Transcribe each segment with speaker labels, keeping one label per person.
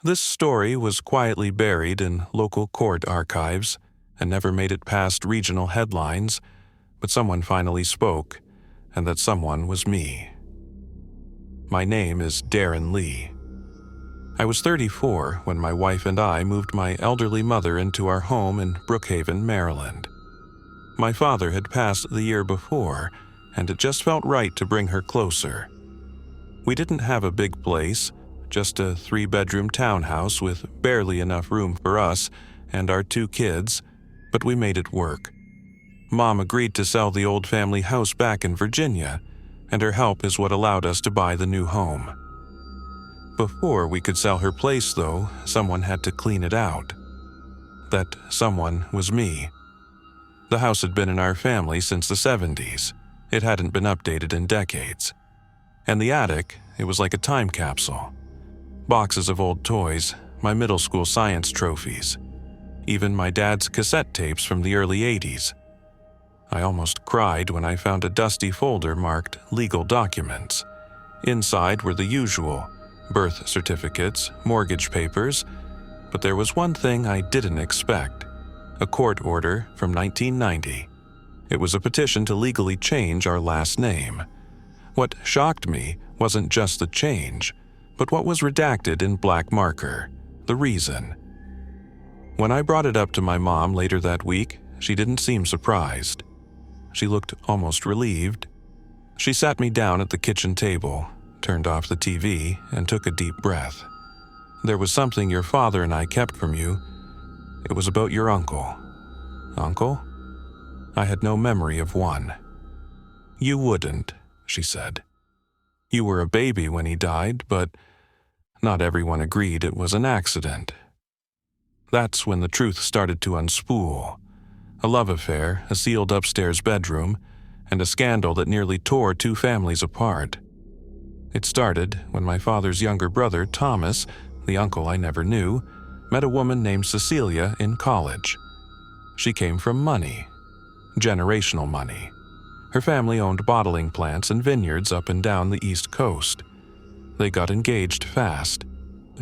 Speaker 1: This story was quietly buried in local court archives and never made it past regional headlines, but someone finally spoke, and that someone was me. My name is Darren Lee. I was 34 when my wife and I moved my elderly mother into our home in Brookhaven, Maryland. My father had passed the year before, and it just felt right to bring her closer. We didn't have a big place, just a 3-bedroom townhouse with barely enough room for us and our 2 kids, but we made it work. Mom agreed to sell the old family house back in Virginia, and her help is what allowed us to buy the new home. Before we could sell her place, though, someone had to clean it out. That someone was me. The house had been in our family since the 70s. It hadn't been updated in decades. And the attic, it was like a time capsule. Boxes of old toys, my middle school science trophies, even my dad's cassette tapes from the early 80s. I almost cried when I found a dusty folder marked legal documents. Inside were the usual: birth certificates, mortgage papers, but there was one thing I didn't expect: a court order from 1990. It was a petition to legally change our last name. What shocked me wasn't just the change, but what was redacted in black marker, the reason. When I brought it up to my mom later that week, she didn't seem surprised. She looked almost relieved. She sat me down at the kitchen table, turned off the TV, and took a deep breath. "There was something your father and I kept from you. It was about your uncle." "Uncle?" I had no memory of one. "You wouldn't," she said. "You were a baby when he died, but not everyone agreed it was an accident." That's when the truth started to unspool. A love affair, a sealed upstairs bedroom, and a scandal that nearly tore 2 families apart. It started when my father's younger brother, Thomas, the uncle I never knew, met a woman named Cecilia in college. She came from money. Generational money. Her family owned bottling plants and vineyards up and down the East Coast. They got engaged fast.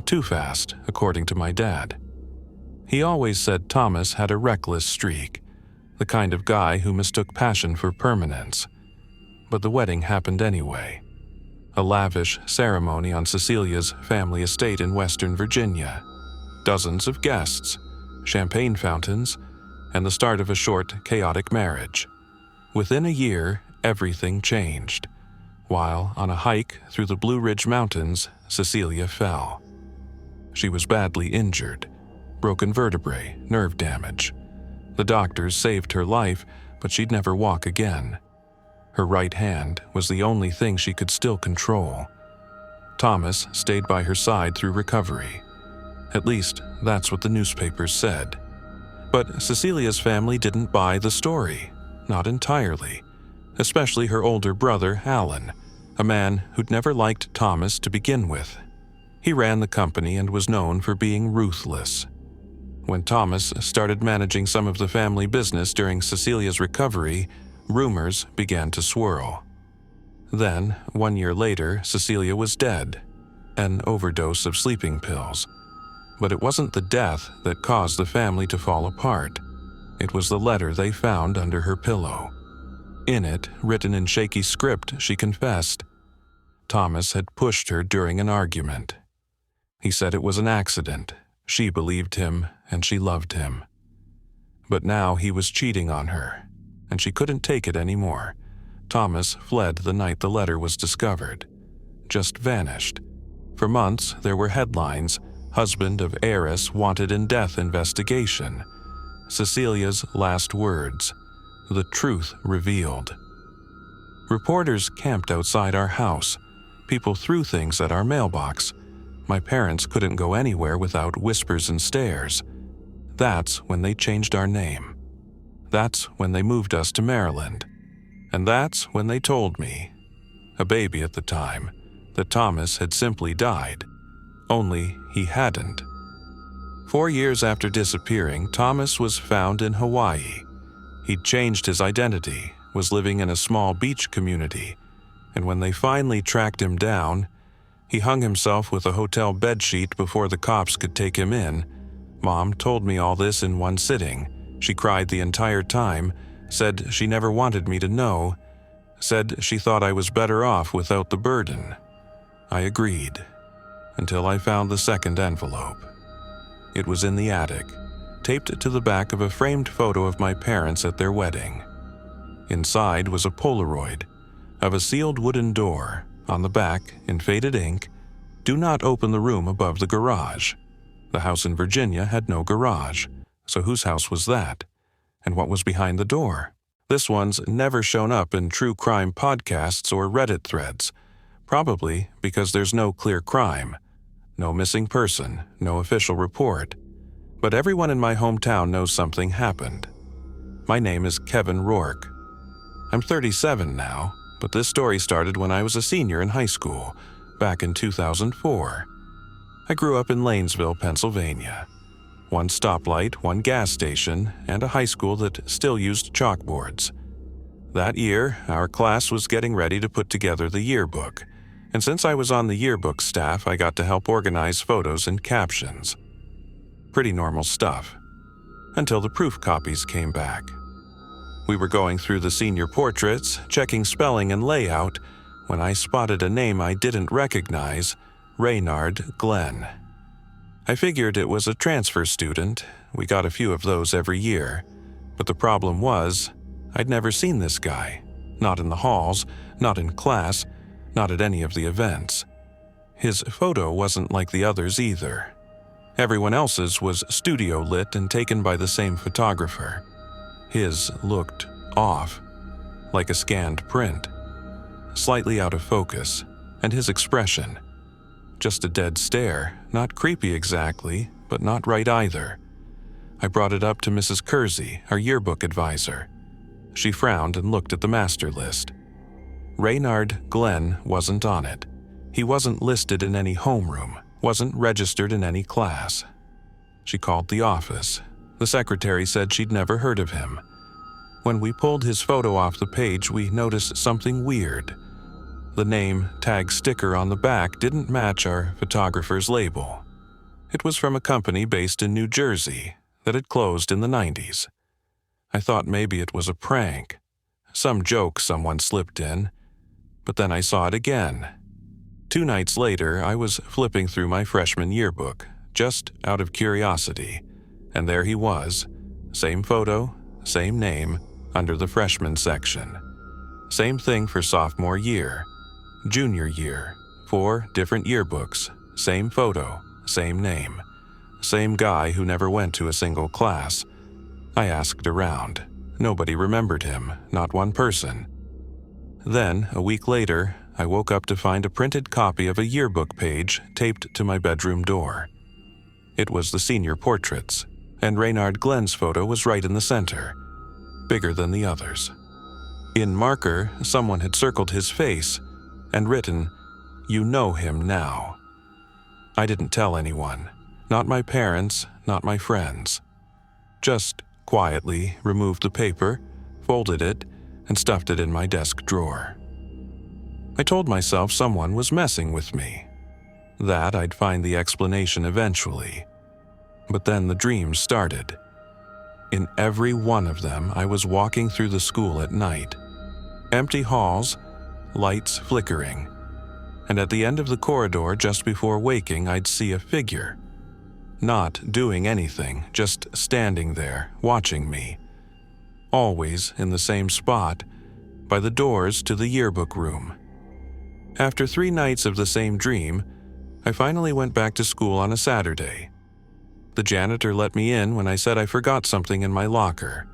Speaker 1: Too fast, according to my dad. He always said Thomas had a reckless streak, the kind of guy who mistook passion for permanence. But the wedding happened anyway. A lavish ceremony on Cecilia's family estate in Western Virginia. Dozens of guests, champagne fountains, and the start of a short, chaotic marriage. Within a year, everything changed. While on a hike through the Blue Ridge Mountains, Cecilia fell. She was badly injured. Broken vertebrae, nerve damage. The doctors saved her life, but she'd never walk again. Her right hand was the only thing she could still control. Thomas stayed by her side through recovery. At least, that's what the newspapers said. But Cecilia's family didn't buy the story. Not entirely. Especially her older brother, Alan, a man who'd never liked Thomas to begin with. He ran the company and was known for being ruthless. When Thomas started managing some of the family business during Cecilia's recovery, rumors began to swirl. Then, 1 year later, Cecilia was dead, an overdose of sleeping pills. But it wasn't the death that caused the family to fall apart. It was the letter they found under her pillow. In it, written in shaky script, she confessed. Thomas had pushed her during an argument. He said it was an accident. She believed him, and she loved him. But now he was cheating on her, and she couldn't take it anymore. Thomas fled the night the letter was discovered. Just vanished. For months, there were headlines: husband of heiress wanted in death investigation. Cecilia's last words. The truth revealed. Reporters camped outside our house. People threw things at our mailbox. My parents couldn't go anywhere without whispers and stares. That's when they changed our name. That's when they moved us to Maryland. And that's when they told me, a baby at the time, that Thomas had simply died. Only he hadn't. 4 years after disappearing, Thomas was found in Hawaii. He'd changed his identity, was living in a small beach community, and when they finally tracked him down, He hung himself with a hotel bedsheet before the cops could take him in. Mom told me all this in one sitting. She cried the entire time, said she never wanted me to know, said she thought I was better off without the burden. I agreed, until I found the second envelope. It was in the attic, taped to the back of a framed photo of my parents at their wedding. Inside was a Polaroid of a sealed wooden door. On the back, in faded ink, "Do not open the room above the garage." The house in Virginia had no garage, so whose house was that? And what was behind the door? This one's never shown up in true crime podcasts or Reddit threads, probably because there's no clear crime, no missing person, no official report. But everyone in my hometown knows something happened. My name is Kevin Rourke. I'm 37 now, but this story started when I was a senior in high school, back in 2004. I grew up in Lanesville, Pennsylvania. One stoplight, one gas station, and a high school that still used chalkboards. That year, our class was getting ready to put together the yearbook, and since I was on the yearbook staff, I got to help organize photos and captions. Pretty normal stuff, until the proof copies came back. We were going through the senior portraits, checking spelling and layout, when I spotted a name I didn't recognize, Reynard Glenn. I figured it was a transfer student. We got a few of those every year. But the problem was, I'd never seen this guy. Not in the halls, not in class, not at any of the events. His photo wasn't like the others either. Everyone else's was studio lit and taken by the same photographer. His looked off, like a scanned print. Slightly out of focus, and his expression. Just a dead stare, not creepy exactly, but not right either. I brought it up to Mrs. Kersey, our yearbook advisor. She frowned and looked at the master list. Reynard Glenn wasn't on it. He wasn't listed in any homeroom, wasn't registered in any class. She called the office. The secretary said she'd never heard of him. When we pulled his photo off the page, we noticed something weird. The name tag sticker on the back didn't match our photographer's label. It was from a company based in New Jersey that had closed in the 90s. I thought maybe it was a prank, some joke someone slipped in, but then I saw it again. 2 nights later, I was flipping through my freshman yearbook, just out of curiosity, and there he was, same photo, same name, under the freshman section. Same thing for sophomore year. Junior year, 4 different yearbooks, same photo, same name, same guy who never went to a single class. I asked around. Nobody remembered him, not one person. Then, a week later, I woke up to find a printed copy of a yearbook page taped to my bedroom door. It was the senior portraits, and Reynard Glenn's photo was right in the center, bigger than the others. In marker, someone had circled his face and written, "You know him now." I didn't tell anyone, not my parents, not my friends. Just quietly removed the paper, folded it, and stuffed it in my desk drawer. I told myself someone was messing with me, that I'd find the explanation eventually. But then the dreams started. In every one of them, I was walking through the school at night. Empty halls, lights flickering, and at the end of the corridor just before waking, I'd see a figure. Not doing anything, just standing there, watching me. Always in the same spot, by the doors to the yearbook room. After 3 nights of the same dream, I finally went back to school on a Saturday. The janitor let me in when I said I forgot something in my locker.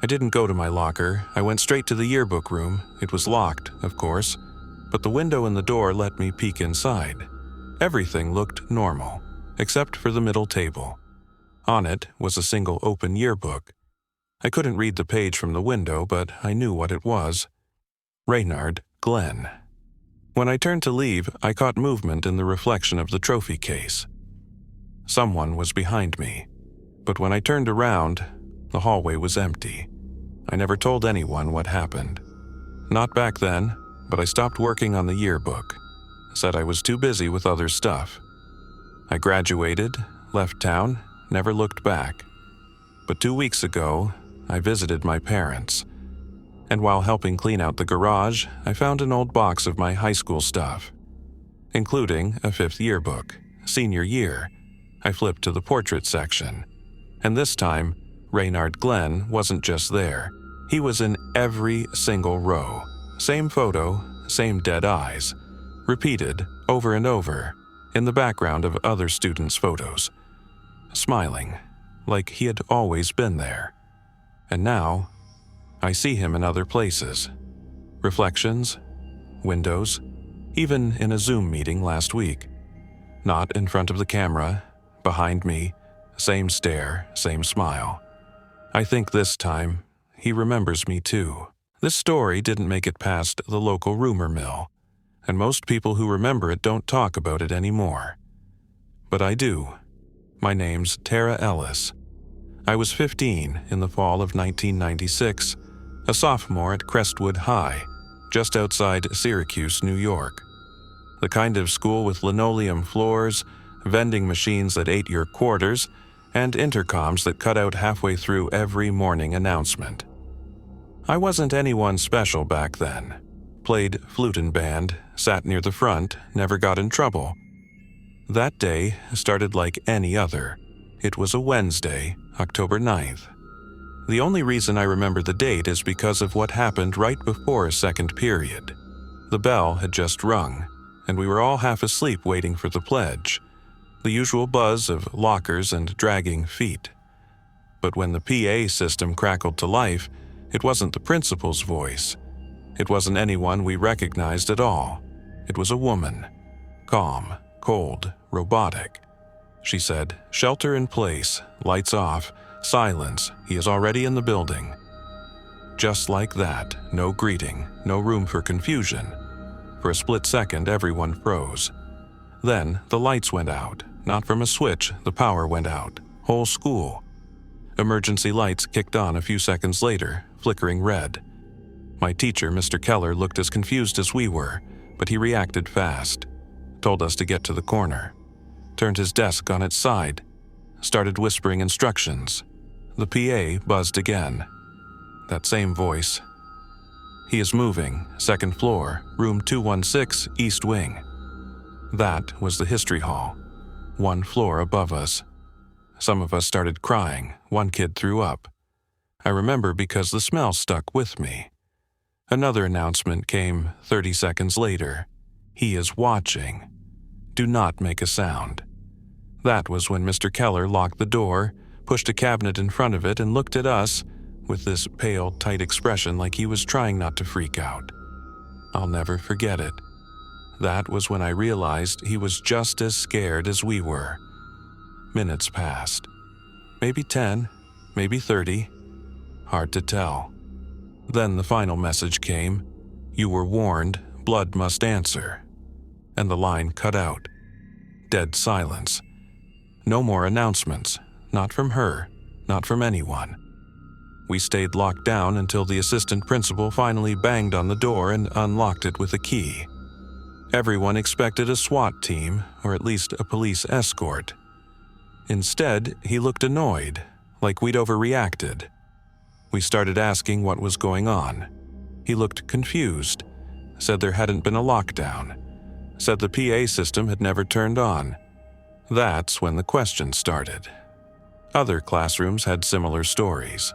Speaker 1: I didn't go to my locker. I went straight to the yearbook room. It was locked, of course, but the window in the door let me peek inside. Everything looked normal, except for the middle table. On it was a single open yearbook. I couldn't read the page from the window, but I knew what it was. Reynard Glenn. When I turned to leave, I caught movement in the reflection of the trophy case. Someone was behind me, but when I turned around, the hallway was empty. I never told anyone what happened. Not back then, but I stopped working on the yearbook. said I was too busy with other stuff. I graduated, left town, never looked back. But 2 weeks ago, I visited my parents. And while helping clean out the garage, I found an old box of my high school stuff, including a 5th yearbook, senior year. I flipped to the portrait section. And this time, Raynard Glenn wasn't just there. He was in every single row. Same photo, same dead eyes, repeated over and over in the background of other students' photos, smiling like he had always been there. And now, I see him in other places. Reflections, windows, even in a Zoom meeting last week. Not in front of the camera, behind me, same stare, same smile. I think this time, he remembers me too. This story didn't make it past the local rumor mill, and most people who remember it don't talk about it anymore. But I do. My name's Tara Ellis. I was 15 in the fall of 1996, a sophomore at Crestwood High, just outside Syracuse, New York. The kind of school with linoleum floors, vending machines that ate your quarters, and intercoms that cut out halfway through every morning announcement. I wasn't anyone special back then. Played flute in band, sat near the front, never got in trouble. That day started like any other. It was a Wednesday, October 9th. The only reason I remember the date is because of what happened right before second period. The bell had just rung, and we were all half asleep waiting for the pledge. The usual buzz of lockers and dragging feet. But when the PA system crackled to life, it wasn't the principal's voice. It wasn't anyone we recognized at all. It was a woman. Calm, cold, robotic. She said, "Shelter in place, lights off, silence, he is already in the building." Just like that, no greeting, no room for confusion. For a split second, everyone froze. Then the lights went out. Not from a switch, the power went out. Whole school. Emergency lights kicked on a few seconds later, flickering red. My teacher, Mr. Keller, looked as confused as we were, but he reacted fast. Told us to get to the corner. Turned his desk on its side. Started whispering instructions. The PA buzzed again. That same voice. "He is moving, 2nd floor, room 216, East Wing." That was the history hall, 1 floor above us. Some of us started crying. One kid threw up. I remember because the smell stuck with me. Another announcement came 30 seconds later. "He is watching. Do not make a sound." That was when Mr. Keller locked the door, pushed a cabinet in front of it, and looked at us with this pale, tight expression like he was trying not to freak out. I'll never forget it. That was when I realized he was just as scared as we were. Minutes passed. Maybe 10, maybe 30. Hard to tell. Then the final message came. "You were warned, blood must answer." And the line cut out. Dead silence. No more announcements. Not from her. Not from anyone. We stayed locked down until the assistant principal finally banged on the door and unlocked it with a key. Everyone expected a SWAT team, or at least a police escort. Instead, he looked annoyed, like we'd overreacted. We started asking what was going on. He looked confused, said there hadn't been a lockdown, said the PA system had never turned on. That's when the questions started. Other classrooms had similar stories.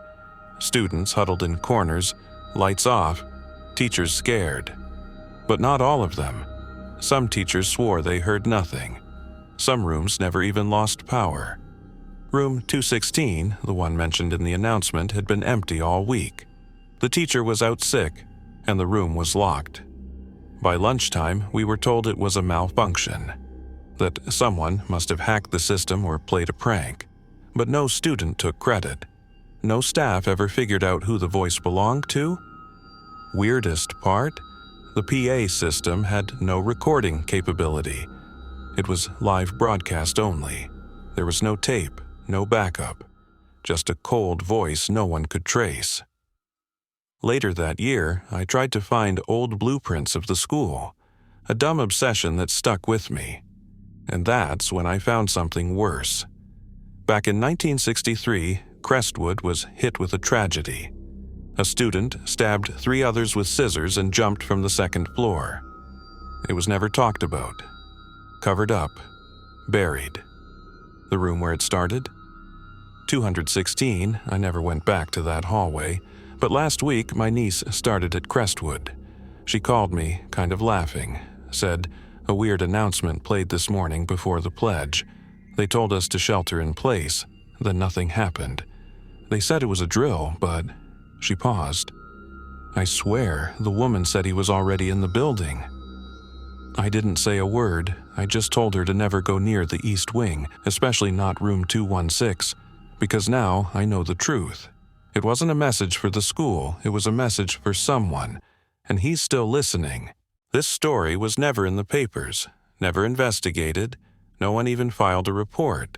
Speaker 1: Students huddled in corners, lights off, teachers scared. But not all of them. Some teachers swore they heard nothing. Some rooms never even lost power. Room 216, the one mentioned in the announcement, had been empty all week. The teacher was out sick, and the room was locked. By lunchtime, we were told it was a malfunction, that someone must have hacked the system or played a prank. But no student took credit. No staff ever figured out who the voice belonged to. Weirdest part? The PA system had no recording capability. It was live broadcast only. There was no tape, no backup. Just a cold voice no one could trace. Later that year, I tried to find old blueprints of the school. a dumb obsession that stuck with me. And that's when I found something worse. Back in 1963, Crestwood was hit with a tragedy. A student stabbed 3 others with scissors and jumped from the 2nd floor. It was never talked about. Covered up. Buried. The room where it started? 216, I never went back to that hallway, but last week my niece started at Crestwood. She called me, kind of laughing, said, "A weird announcement played this morning before the pledge. They told us to shelter in place, then nothing happened. They said it was a drill, but..." She paused. "I swear, the woman said he was already in the building." I didn't say a word. I just told her to never go near the East Wing, especially not room 216, because now I know the truth. It wasn't a message for the school, it was a message for someone, and he's still listening. This story was never in the papers, never investigated, no one even filed a report.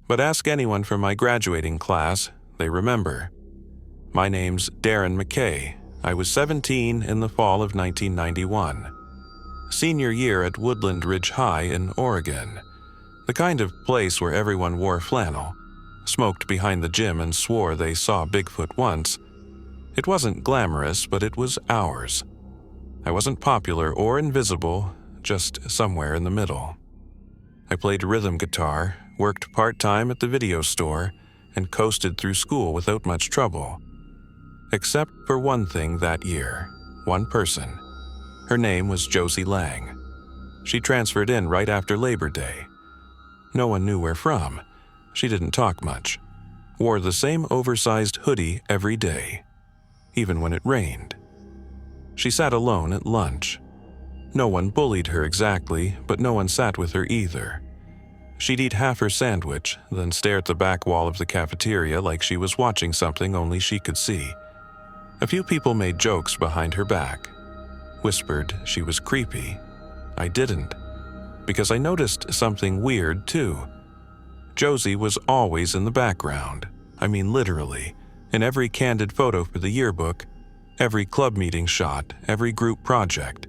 Speaker 1: But ask anyone from my graduating class, they remember. My name's Darren McKay. I was 17 in the fall of 1991. Senior year at Woodland Ridge High in Oregon. The kind of place where everyone wore flannel, smoked behind the gym and swore they saw Bigfoot once. It wasn't glamorous, but it was ours. I wasn't popular or invisible, just somewhere in the middle. I played rhythm guitar, worked part-time at the video store, and coasted through school without much trouble. Except for one thing that year, one person. Her name was Josie Lang. She transferred in right after Labor Day. No one knew where from. She didn't talk much. Wore the same oversized hoodie every day, even when it rained. She sat alone at lunch. No one bullied her exactly, but no one sat with her either. She'd eat half her sandwich, then stare at the back wall of the cafeteria like she was watching something only she could see. A few people made jokes behind her back. Whispered she was creepy. I didn't, because I noticed something weird too. Josie was always in the background. I mean literally, in every candid photo for the yearbook, every club meeting shot, every group project.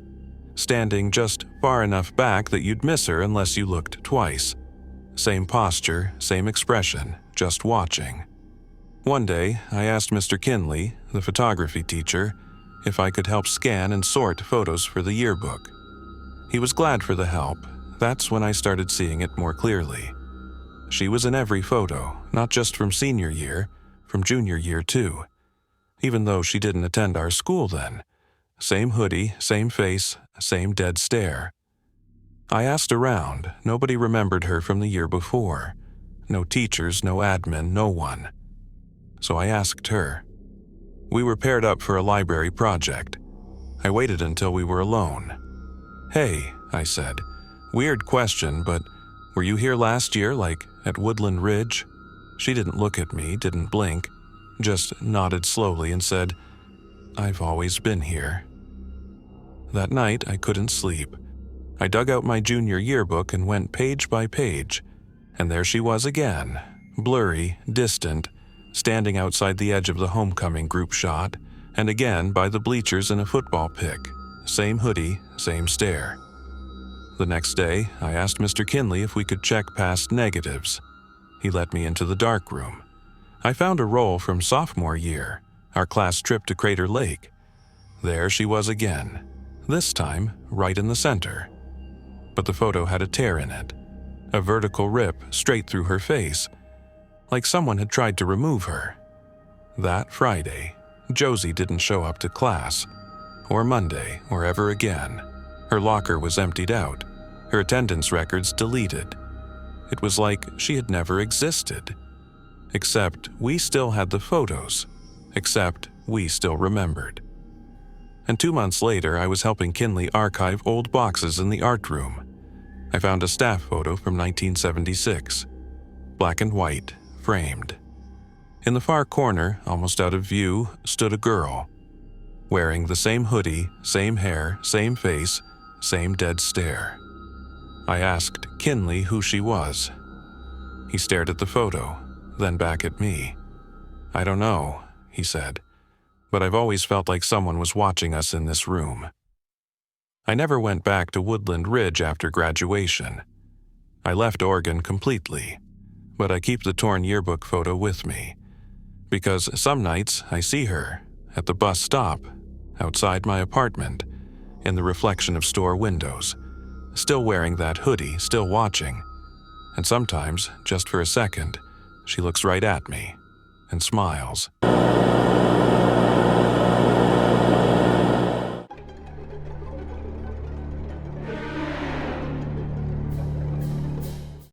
Speaker 1: Standing just far enough back that you'd miss her unless you looked twice. Same posture, same expression, just watching. One day, I asked Mr. Kinley, the photography teacher, if I could help scan and sort photos for the yearbook. He was glad for the help. That's when I started seeing it more clearly. She was in every photo, not just from senior year, from junior year too. Even though she didn't attend our school then. Same hoodie, same face, same dead stare. I asked around. Nobody remembered her from the year before. No teachers, no admin, no one. So I asked her. We were paired up for a library project. I waited until we were alone. "Hey," I said, "weird question, but were you here last year, like at Woodland Ridge?" She didn't look at me, didn't blink, just nodded slowly and said, "I've always been here." That night, I couldn't sleep. I dug out my junior yearbook and went page by page, and there she was again, blurry, distant, standing outside the edge of the homecoming group shot, and again by the bleachers in a football pick. Same hoodie, same stare. The next day, I asked Mr. Kinley if we could check past negatives. He let me into the dark room. I found a roll from sophomore year, our class trip to Crater Lake. There she was again, this time right in the center. But the photo had a tear in it, a vertical rip straight through her face, like someone had tried to remove her. That Friday, Josie didn't show up to class, or Monday, or ever again. Her locker was emptied out, her attendance records deleted. It was like she had never existed. Except we still had the photos, except we still remembered. And 2 months later, I was helping Kinley archive old boxes in the art room. I found a staff photo from 1976, black and white, framed. In the far corner, almost out of view, stood a girl, wearing the same hoodie, same hair, same face, same dead stare. I asked Kinley who she was. He stared at the photo, then back at me. "I don't know," he said, "but I've always felt like someone was watching us in this room." I never went back to Woodland Ridge after graduation. I left Oregon completely, but I keep the torn yearbook photo with me, because some nights I see her at the bus stop, outside my apartment, in the reflection of store windows, still wearing that hoodie, still watching, and sometimes, just for a second, she looks right at me and smiles.